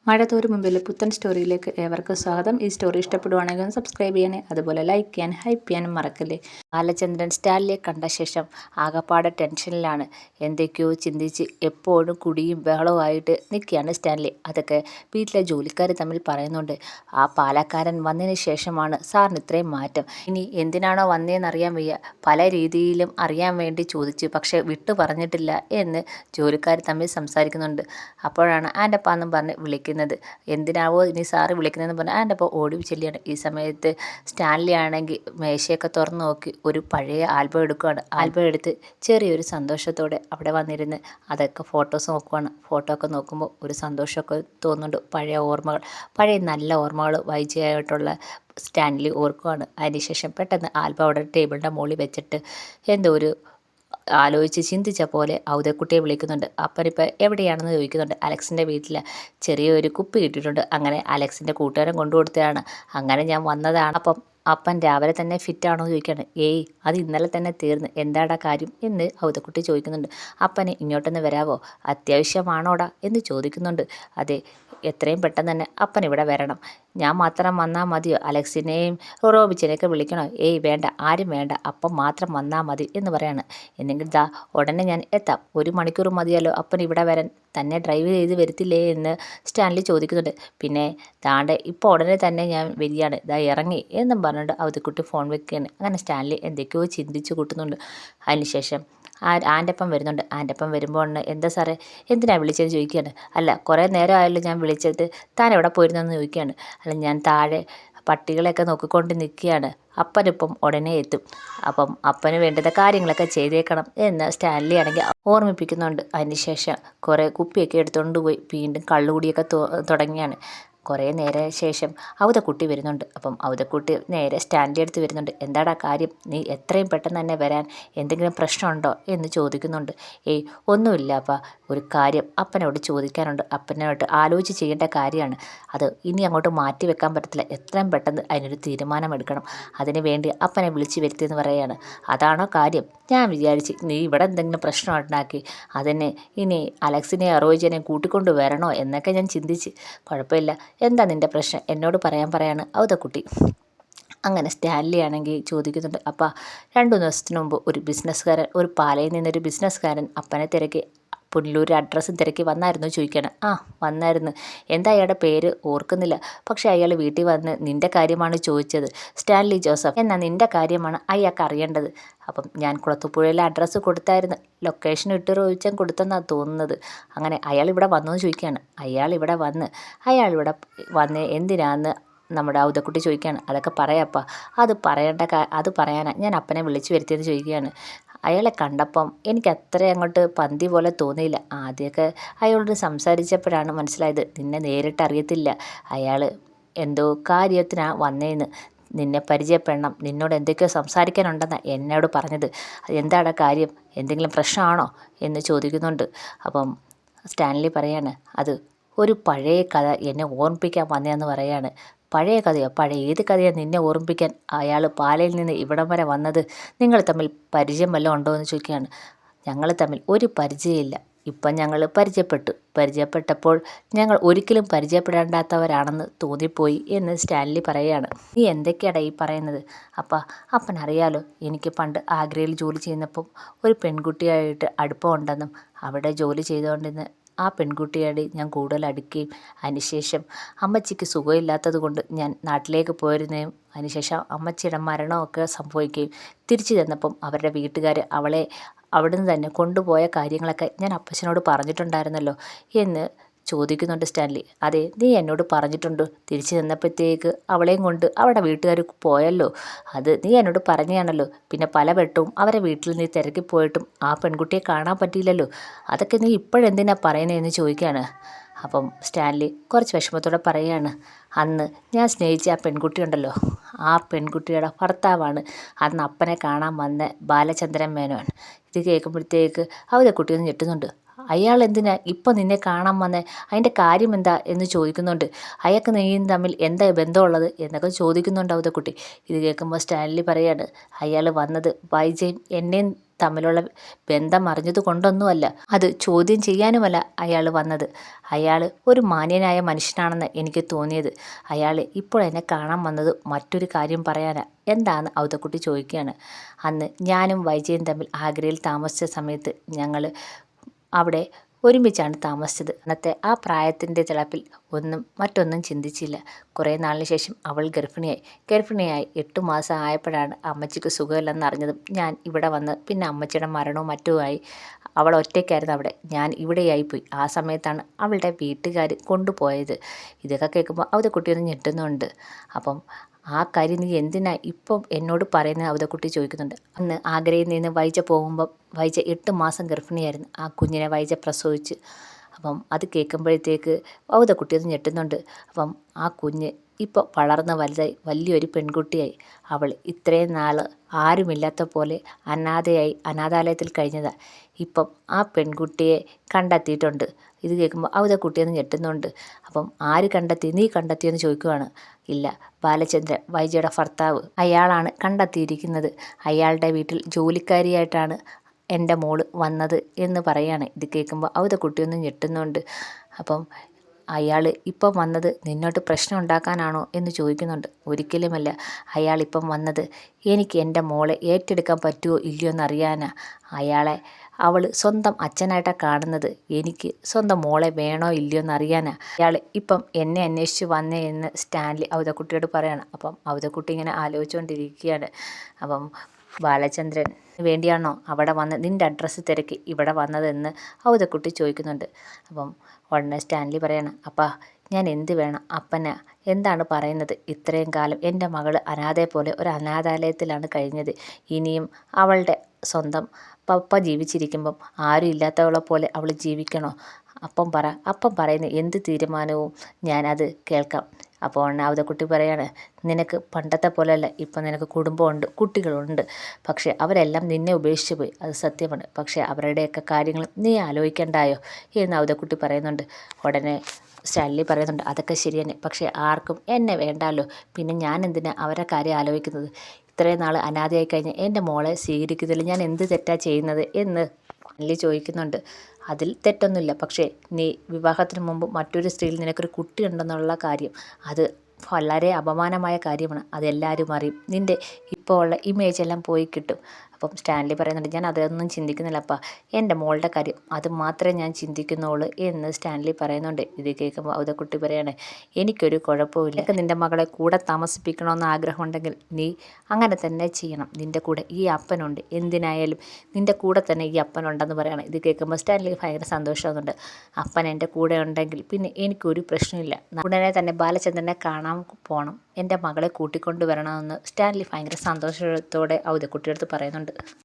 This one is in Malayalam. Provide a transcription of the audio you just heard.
മഴ തോരും മുമ്പിൽ പുത്തൻ സ്റ്റോറിയിലേക്ക് ഏവർക്കും സ്വാഗതം. ഈ സ്റ്റോറി ഇഷ്ടപ്പെടുവാണെങ്കിൽ ഒന്ന് സബ്സ്ക്രൈബ് ചെയ്യാനേ, അതുപോലെ ലൈക്ക് ചെയ്യാൻ ഹൈപ്പ് ചെയ്യാനും മറക്കല്ലേ. ബാലചന്ദ്രൻ സ്റ്റാലിനെ കണ്ട ശേഷം ആകപ്പാടെ ടെൻഷനിലാണ്. എന്തൊക്കെയോ ചിന്തിച്ച് എപ്പോഴും കുടിയും ബഹളവുമായിട്ട് നിൽക്കുകയാണ് സ്റ്റാൻലി. അതൊക്കെ വീട്ടിലെ ജോലിക്കാർ തമ്മിൽ പറയുന്നുണ്ട്. ആ പാലക്കാരൻ വന്നതിന് ശേഷമാണ് സാറിന് ഇത്രയും മാറ്റം. ഇനി എന്തിനാണോ വന്നതെന്നറിയാൻ വയ്യ. പല രീതിയിലും അറിയാൻ വേണ്ടി ചോദിച്ചു, പക്ഷേ വിട്ടു പറഞ്ഞിട്ടില്ല എന്ന് ജോലിക്കാർ തമ്മിൽ സംസാരിക്കുന്നുണ്ട്. അപ്പോഴാണ് ആൻ്റപ്പാന്നും പറഞ്ഞ് വിളിക്കുന്നത്. എന്തിനാവോ ഇനി സാറ് വിളിക്കുന്നതെന്ന് പറഞ്ഞാൽ ആൻ്റെ അപ്പോൾ ഓടി ചെല്ലിയാണ്. ഈ സമയത്ത് സ്റ്റാൻലി ആണെങ്കിൽ മേശയൊക്കെ തുറന്ന് നോക്കി ഒരു പഴയ ആൽബം എടുക്കുകയാണ്. ആൽബം എടുത്ത് ചെറിയൊരു സന്തോഷത്തോടെ അവിടെ വന്നിരുന്ന് അതൊക്കെ ഫോട്ടോസ് നോക്കുവാണ്. ഫോട്ടോ ഒക്കെ നോക്കുമ്പോൾ ഒരു സന്തോഷമൊക്കെ തോന്നുന്നുണ്ട്. പഴയ ഓർമ്മകൾ, പഴയ നല്ല ഓർമ്മകൾ വായിച്ചായിട്ടുള്ള സ്റ്റാൻലി ഓർക്കുവാണ്. അതിനുശേഷം പെട്ടെന്ന് ആൽബം അവിടെ ടേബിളിൻ്റെ മുകളിൽ വെച്ചിട്ട് എന്തോ ഒരു ആലോചിച്ച് ചിന്തിച്ച പോലെ ഔദക്കുട്ടിയെ വിളിക്കുന്നുണ്ട്. അപ്പനിപ്പോൾ എവിടെയാണെന്ന് ചോദിക്കുന്നുണ്ട്. അലക്സിൻ്റെ വീട്ടിൽ ചെറിയൊരു കുപ്പി കിട്ടിയിട്ടുണ്ട്. അങ്ങനെ അലക്സിൻ്റെ കൂട്ടുകാരൻ കൊണ്ടുകൊടുത്തതാണ്. അങ്ങനെ ഞാൻ വന്നതാണ്. അപ്പം അപ്പൻ രാവിലെ തന്നെ ഫിറ്റാണോ എന്ന് ചോദിക്കുകയാണ്. ഏയ് അത് ഇന്നലെ തന്നെ തീർന്ന്, എന്താടാ കാര്യം എന്ന് ഔദക്കുട്ടി ചോദിക്കുന്നുണ്ട്. അപ്പനെ ഇങ്ങോട്ടൊന്ന് വരാവോ, അത്യാവശ്യമാണോടാ എന്ന് ചോദിക്കുന്നുണ്ട്. അതെ, എത്രയും പെട്ടെന്ന് തന്നെ അപ്പൻ ഇവിടെ വരണം. ഞാൻ മാത്രം വന്നാൽ മതിയോ, അലക്സിനെയും റോബിച്ചിനെയൊക്കെ വിളിക്കണോ? ഏയ് വേണ്ട, ആരും വേണ്ട, അപ്പം മാത്രം വന്നാൽ മതി എന്ന് പറയാണ്. എന്നെങ്കിൽ ദാ ഉടനെ ഞാൻ എത്താം, 1 മണിക്കൂർ മതിയല്ലോ അപ്പൻ ഇവിടെ വരാൻ, തന്നെ ഡ്രൈവ് ചെയ്ത് വരുത്തില്ലേ എന്ന് സ്റ്റാൻലി ചോദിക്കുന്നുണ്ട്. പിന്നെ താണ്ടെ ഇപ്പോൾ ഉടനെ തന്നെ ഞാൻ വരികയാണ്, ഇതാ ഇറങ്ങി എന്നും പറഞ്ഞിട്ട് ഔദക്കുട്ടി ഫോൺ വെക്കുകയാണ്. അങ്ങനെ സ്റ്റാൻലി എന്തൊക്കെയോ ചിന്തിച്ച് കൂട്ടുന്നുണ്ട്. അതിനുശേഷം ആൻ്റപ്പം വരുന്നുണ്ട്. ആൻ്റപ്പം വരുമ്പോൾ എന്താ സാറേ എന്തിനാണ് വിളിച്ചത് ചോദിക്കുകയാണ്. അല്ല, കുറേ നേരമായല്ലോ ഞാൻ വിളിച്ചത്, താൻ എവിടെ പോയിരുന്നെന്ന് ചോദിക്കുകയാണ്. അല്ല, ഞാൻ താഴെ പട്ടികളെയൊക്കെ നോക്കിക്കൊണ്ട് നിൽക്കുകയാണ്, അപ്പനിപ്പം ഉടനെ എത്തും, അപ്പം അപ്പന് വേണ്ടുന്ന കാര്യങ്ങളൊക്കെ ചെയ്തേക്കണം എന്ന് സ്റ്റാൻലി ആണെങ്കിൽ ഓർമ്മിപ്പിക്കുന്നുണ്ട്. അതിനുശേഷം കുറേ കുപ്പിയൊക്കെ എടുത്തുകൊണ്ട് പോയി വീണ്ടും കള്ളുകൂടിയൊക്കെ തുടങ്ങിയാണ്. കുറേ നേരം ശേഷം ഔദക്കുട്ടി വരുന്നുണ്ട്. അപ്പം ഔദക്കുട്ടി നേരെ സ്റ്റാൻലി അടുത്ത് വരുന്നുണ്ട്. എന്താടാ കാര്യം, നീ എത്രയും പെട്ടെന്ന് തന്നെ വരാൻ, എന്തെങ്കിലും പ്രശ്നമുണ്ടോ എന്ന് ചോദിക്കുന്നുണ്ട്. ഏയ് ഒന്നുമില്ല അപ്പാ, ഒരു കാര്യം അപ്പനോട് ചോദിക്കാനുണ്ട്, അപ്പനോട്ട് ആലോചിച്ച് ചെയ്യേണ്ട കാര്യമാണ്, അത് ഇനി അങ്ങോട്ട് മാറ്റി വെക്കാൻ പറ്റത്തില്ല, എത്രയും പെട്ടെന്ന് അതിനൊരു തീരുമാനമെടുക്കണം, അതിന് വേണ്ടി അപ്പനെ വിളിച്ചു വരുത്തിയെന്ന് പറയുകയാണ്. അതാണോ കാര്യം? ഞാൻ വിചാരിച്ച് നീ ഇവിടെ എന്തെങ്കിലും പ്രശ്നം ഉണ്ടാക്കി അതിന് ഇനി അലക്സിനെ റോയിജിനെ കൂട്ടിക്കൊണ്ട് വരണോ എന്നൊക്കെ ഞാൻ ചിന്തിച്ച്. കുഴപ്പമില്ല, എന്താ നിൻ്റെ പ്രശ്നം എന്നോട് പറയാണ് ഔദക്കുട്ടി. അങ്ങനെ സ്റ്റാൻലി ആണെങ്കിൽ ചോദിക്കുന്നുണ്ട്. അപ്പം 2 ദിവസത്തിന് മുമ്പ് ഒരു പാലയിൽ നിന്നൊരു ബിസിനസ്സുകാരൻ അപ്പനെ തിരക്കി പുനലൂർ അഡ്രസ്സും തിരക്കി വന്നായിരുന്നു ചോദിക്കുകയാണ്. ആ വന്നായിരുന്നു, എന്താ അയാളുടെ പേര് ഓർക്കുന്നില്ല, പക്ഷേ അയാൾ വീട്ടിൽ വന്ന് നിൻ്റെ കാര്യമാണ് ചോദിച്ചത്, സ്റ്റാൻലി ജോസഫ് എന്നാൽ നിൻ്റെ കാര്യമാണ് അയാൾക്ക് അറിയേണ്ടത്. അപ്പം ഞാൻ കുളത്തുപുഴയിലെ അഡ്രസ്സ് കൊടുത്തായിരുന്നു, ലൊക്കേഷൻ ഇട്ട് ചോദിച്ചാൽ കൊടുത്തെന്നാണ് തോന്നുന്നത്. അങ്ങനെ അയാൾ ഇവിടെ വന്നു എന്ന് ചോദിക്കുകയാണ്. അയാൾ ഇവിടെ വന്ന് എന്തിനാന്ന് നമ്മുടെ ഔദക്കുട്ടി ചോദിക്കുകയാണ്. അതൊക്കെ പറയാപ്പാ, അത് പറയാനാണ് ഞാൻ അപ്പനെ വിളിച്ചു വരുത്തിയെന്ന് ചോദിക്കുകയാണ്. അയാളെ കണ്ടപ്പം എനിക്ക് അത്ര അങ്ങോട്ട് പന്തി പോലെ തോന്നിയില്ല. ആദ്യമൊക്കെ അയാളോട് സംസാരിച്ചപ്പോഴാണ് മനസ്സിലായത് നിന്നെ നേരിട്ട് അറിയത്തില്ല, അയാൾ എന്തോ കാര്യത്തിനാണ് വന്നേന്ന്, നിന്നെ പരിചയപ്പെടണം, നിന്നോട് എന്തൊക്കെയോ സംസാരിക്കാനുണ്ടെന്നാണ് എന്നോട് പറഞ്ഞത്, എന്താണ് കാര്യം, എന്തെങ്കിലും പ്രശ്നമാണോ എന്ന് ചോദിക്കുന്നുണ്ട്. അപ്പം സ്റ്റാൻലി പറയാണ്, അത് ഒരു പഴയ കഥ എന്നെ ഓർമ്മിപ്പിക്കാൻ വന്നതെന്ന് പറയാണ്. പഴയ കഥയോ? പഴയ ഏത് കഥയാണ് നിന്നെ ഓർമ്മിപ്പിക്കാൻ അയാൾ പാലയിൽ നിന്ന് ഇവിടം വരെ വന്നത്? നിങ്ങൾ തമ്മിൽ പരിചയം വല്ലതും ഉണ്ടോ എന്ന് ചോദിക്കുകയാണ്. ഞങ്ങൾ തമ്മിൽ ഒരു പരിചയമില്ല, ഇപ്പം ഞങ്ങൾ പരിചയപ്പെട്ടപ്പോൾ ഞങ്ങൾ ഒരിക്കലും പരിചയപ്പെടേണ്ടാത്തവരാണെന്ന് തോന്നിപ്പോയി എന്ന് സ്റ്റാൻലി പറയുകയാണ്. നീ എന്തൊക്കെയാടാ ഈ പറയുന്നത്? അപ്പനറിയാലോ, എനിക്ക് പണ്ട് ആഗ്രയിൽ ജോലി ചെയ്യുന്നപ്പം ഒരു പെൺകുട്ടിയായിട്ട് അടുപ്പമുണ്ടെന്നും അവിടെ ജോലി ചെയ്തുകൊണ്ടിരുന്ന ആ പെൺകുട്ടിയോട് ഞാൻ കൂടുതൽ അടുക്കുകയും അതിനുശേഷം അമ്മച്ചിക്ക് സുഖമില്ലാത്തത് കൊണ്ട് ഞാൻ നാട്ടിലേക്ക് പോയിരുന്നതും അതിനുശേഷം അമ്മച്ചിയുടെ മരണമൊക്കെ സംഭവിക്കുകയും തിരിച്ചു ചെന്നപ്പം അവരുടെ വീട്ടുകാർ അവളെ അവിടുന്ന് തന്നെ കൊണ്ടുപോയ കാര്യങ്ങളൊക്കെ ഞാൻ അപ്പച്ചനോട് പറഞ്ഞിട്ടുണ്ടായിരുന്നല്ലോ എന്ന് ചോദിക്കുന്നുണ്ട് സ്റ്റാൻലി. അതെ, നീ എന്നോട് പറഞ്ഞിട്ടുണ്ട്, തിരിച്ചു ചെന്നപ്പോഴത്തേക്ക് അവളെയും കൊണ്ട് അവിടെ വീട്ടുകാർ പോയല്ലോ, അത് നീ എന്നോട് പറഞ്ഞാണല്ലോ, പിന്നെ പല വട്ടവും അവരെ വീട്ടിൽ നീ തിരക്കിപ്പോയിട്ടും ആ പെൺകുട്ടിയെ കാണാൻ പറ്റിയില്ലല്ലോ, അതൊക്കെ നീ ഇപ്പോഴെന്തിനാ പറയുന്നതെന്ന് ചോദിക്കുകയാണ്. അപ്പം സ്റ്റാൻലി കുറച്ച് വിഷമത്തോടെ പറയുകയാണ്, അന്ന് ഞാൻ സ്നേഹിച്ച ആ പെൺകുട്ടിയുണ്ടല്ലോ, ആ പെൺകുട്ടിയുടെ ഭർത്താവാണ് അന്ന് അപ്പനെ കാണാൻ വന്ന ബാലചന്ദ്രൻ മേനോൻ. ഇത് കേൾക്കുമ്പോഴത്തേക്ക് അവരെ കുട്ടിയൊന്ന് ഞെട്ടുന്നുണ്ട്. അയാൾ എന്തിനാ ഇപ്പം നിന്നെ കാണാൻ വന്നേ, അതിൻ്റെ കാര്യം എന്താ എന്ന് ചോദിക്കുന്നുണ്ട്. അയാൾക്ക് നീയും തമ്മിൽ എന്താ ബന്ധമുള്ളത് എന്നൊക്കെ ചോദിക്കുന്നുണ്ട് ഔദക്കുട്ടി. ഇത് കേൾക്കുമ്പോൾ സ്റ്റാൻലി പറയാണ്, അയാൾ വന്നത് വൈജയും എന്നെയും തമ്മിലുള്ള ബന്ധം അറിഞ്ഞത് കൊണ്ടൊന്നുമല്ല, അത് ചോദ്യം ചെയ്യാനുമല്ല അയാൾ വന്നത്. അയാൾ ഒരു മാന്യനായ മനുഷ്യനാണെന്ന് എനിക്ക് തോന്നിയത്. അയാൾ ഇപ്പോൾ എന്നെ കാണാൻ വന്നത് മറ്റൊരു കാര്യം പറയാനാ. എന്താണെന്ന് അവതക്കുട്ടി ചോദിക്കുകയാണ്. അന്ന് ഞാനും വൈജയും തമ്മിൽ ആഗ്രയിൽ താമസിച്ച സമയത്ത് ഞങ്ങൾ അവിടെ ഒരുമിച്ചാണ് താമസിച്ചത്. അന്നത്തെ ആ പ്രായത്തിൻ്റെ തിളപ്പിൽ മറ്റൊന്നും ചിന്തിച്ചില്ല. കുറേ നാളിന് ശേഷം അവൾ ഗർഭിണിയായി 8 മാസം ആയപ്പോഴാണ് അമ്മച്ചിക്ക് സുഖമില്ലെന്ന് അറിഞ്ഞതും ഞാൻ ഇവിടെ വന്ന്. പിന്നെ അമ്മച്ചിയുടെ മരണവും മറ്റുമായി അവൾ ഒറ്റയ്ക്കായിരുന്നു അവിടെ. ഞാൻ ഇവിടെയായിപ്പോയി. ആ സമയത്താണ് അവളുടെ വീട്ടുകാർ കൊണ്ടുപോയത്. ഇതൊക്കെ കേൾക്കുമ്പോൾ അവതക്കുട്ടിയൊന്ന് ഞെട്ടുന്നുണ്ട്. അപ്പം ആ കാര്യം നീ എന്തിനാ ഇപ്പം എന്നോട് പറയുന്നത് അവതക്കുട്ടി ചോദിക്കുന്നുണ്ട്. അന്ന് ആഗ്രയിൽ നിന്ന് വൈജ പോകുമ്പം വൈജ 8 മാസം ഗർഭിണിയായിരുന്നു. ആ കുഞ്ഞിനെ വൈജ പ്രസവിച്ച്. അപ്പം അത് കേൾക്കുമ്പോഴത്തേക്ക് അവതക്കുട്ടി അത് ഞെട്ടുന്നുണ്ട്. അപ്പം ആ കുഞ്ഞ് ഇപ്പോൾ വളർന്ന് വലുതായി വലിയൊരു പെൺകുട്ടിയായി. അവൾ ഇത്രയും നാൾ ആരുമില്ലാത്ത പോലെ അനാഥാലയത്തിൽ കഴിഞ്ഞതാണ്. ഇപ്പം ആ പെൺകുട്ടിയെ കണ്ടെത്തിയിട്ടുണ്ട്. ഇത് കേൾക്കുമ്പോൾ അവതക്കുട്ടി അത് ഞെട്ടുന്നുണ്ട്. അപ്പം ആര് കണ്ടെത്തി? നീ കണ്ടെത്തിയെന്ന് ചോദിക്കുവാണ്. ഇല്ല, ബാലചന്ദ്രൻ വൈജയുടെ ഭർത്താവ് അയാളാണ് കണ്ടെത്തിയിരിക്കുന്നത്. അയാളുടെ വീട്ടിൽ ജോലിക്കാരിയായിട്ടാണ് എൻ്റെ മോള് വന്നത് എന്ന് പറയാണ്. ഇത് കേൾക്കുമ്പോൾ അവതക്കുട്ടിയൊന്നും ഞെട്ടുന്നുണ്ട്. അപ്പം അയാൾ ഇപ്പം വന്നത് നിന്നോട്ട് പ്രശ്നം ഉണ്ടാക്കാനാണോ എന്ന് ചോദിക്കുന്നുണ്ട്. ഒരിക്കലുമല്ല. അയാളിപ്പം വന്നത് എനിക്ക് എൻ്റെ മോളെ ഏറ്റെടുക്കാൻ പറ്റുമോ ഇല്ലയോ എന്നറിയാനാ. അയാളെ അവൾ സ്വന്തം അച്ഛനായിട്ടാണ് കാണുന്നത്. എനിക്ക് സ്വന്തം മോളെ വേണോ ഇല്ലയോ എന്നറിയാനാ അയാൾ ഇപ്പം എന്നെ അന്വേഷിച്ച് വന്നേ എന്ന് സ്റ്റാൻലി അവതക്കുട്ടിയോട് പറയാണ്. അപ്പം അവതക്കുട്ടി ഇങ്ങനെ ആലോചിച്ചുകൊണ്ടിരിക്കുകയാണ്. അപ്പം ബാലചന്ദ്രൻ വേണ്ടിയാണോ അവിടെ വന്ന് നിൻ്റെ അഡ്രസ്സ് തിരക്കി ഇവിടെ വന്നതെന്ന് അവതക്കുട്ടി ചോദിക്കുന്നുണ്ട്. അപ്പം ഉടനെ സ്റ്റാൻലി പറയാണ്, അപ്പാ ഞാൻ എന്ത് വേണം? അപ്പന എന്താണ് പറയുന്നത്? ഇത്രയും കാലം എൻ്റെ മകൾ അനാഥയെ പോലെ ഒരു അനാഥാലയത്തിലാണ് കഴിഞ്ഞത്. ഇനിയും അവളുടെ സ്വന്തം പപ്പ ജീവിച്ചിരിക്കുമ്പം ആരും ഇല്ലാത്തവളെ പോലെ അവൾ ജീവിക്കണോ? അപ്പം പറയുന്ന എന്ത് തീരുമാനവും ഞാനത് കേൾക്കാം. അപ്പോൾ അവതക്കുട്ടി പറയാണ്, നിനക്ക് പണ്ടത്തെ പോലെയല്ല. ഇപ്പം നിനക്ക് കുടുംബമുണ്ട്, കുട്ടികളുണ്ട്. പക്ഷേ അവരെല്ലാം നിന്നെ ഉപേക്ഷിച്ച് പോയി, അത് സത്യമാണ്. പക്ഷേ അവരുടെയൊക്കെ കാര്യങ്ങൾ നീ ആലോചിക്കണ്ടായോ എന്ന് അവതക്കുട്ടി പറയുന്നുണ്ട്. ഉടനെ സ്റ്റാൻലി പറയുന്നുണ്ട്, അതൊക്കെ ശരി തന്നെ. പക്ഷേ ആർക്കും എന്നെ വേണ്ടാലോ. പിന്നെ ഞാൻ എന്തിനാ അവരുടെ കാര്യം ആലോചിക്കുന്നത്? ഇത്രയും നാൾ അനാഥയായി കഴിഞ്ഞ് എൻ്റെ മോളെ സ്വീകരിക്കുന്നതിൽ ഞാൻ എന്ത് തെറ്റാ ചെയ്യുന്നത് എന്ന് സ്റ്റാൻലി ചോദിക്കുന്നുണ്ട്. അതിൽ തെറ്റൊന്നുമില്ല. പക്ഷേ നീ വിവാഹത്തിന് മുമ്പ് മറ്റൊരു സ്ത്രീയിൽ നിനക്കൊരു കുട്ടിയുണ്ടെന്നുള്ള കാര്യം അത് വളരെ അപമാനമായ കാര്യമാണ്. അതെല്ലാവരും അറിയും. നിൻ്റെ ഇപ്പോൾ ഉള്ള ഇമേജ് എല്ലാം പോയി കിട്ടും. അപ്പം സ്റ്റാൻലി പറയുന്നുണ്ട്, ഞാൻ അതൊന്നും ചിന്തിക്കുന്നില്ല അപ്പാ. എൻ്റെ മോളുടെ കാര്യം അത് മാത്രമേ ഞാൻ ചിന്തിക്കുന്നുള്ളൂ എന്ന് സ്റ്റാൻലി പറയുന്നുണ്ട്. ഇത് കേൾക്കുമ്പോൾ അവതക്കുട്ടി പറയാണ്, എനിക്കൊരു കുഴപ്പമില്ല. എനിക്ക് നിൻ്റെ മകളെ കൂടെ താമസിപ്പിക്കണമെന്ന് ആഗ്രഹമുണ്ടെങ്കിൽ നീ അങ്ങനെ തന്നെ ചെയ്യണം. നിൻ്റെ കൂടെ ഈ അപ്പനുണ്ട്. എന്തിനായാലും നിൻ്റെ കൂടെ തന്നെ ഈ അപ്പനുണ്ടെന്ന് പറയണം. ഇത് കേൾക്കുമ്പോൾ സ്റ്റാൻലിക്ക് ഭയങ്കര സന്തോഷമാകുന്നുണ്ട്. അപ്പൻ എൻ്റെ കൂടെ ഉണ്ടെങ്കിൽ പിന്നെ എനിക്കൊരു പ്രശ്നമില്ല. ഉടനെ തന്നെ ബാലചന്ദ്രനെ കാണാൻ പോകണം. എൻ്റെ മകളെ കൂട്ടിക്കൊണ്ട് വരണമെന്ന് സ്റ്റാൻലി ഭയങ്കര സന്തോഷത്തോടെ അവതക്കുട്ടിയുടെ അടുത്ത് പറയുന്നുണ്ട്.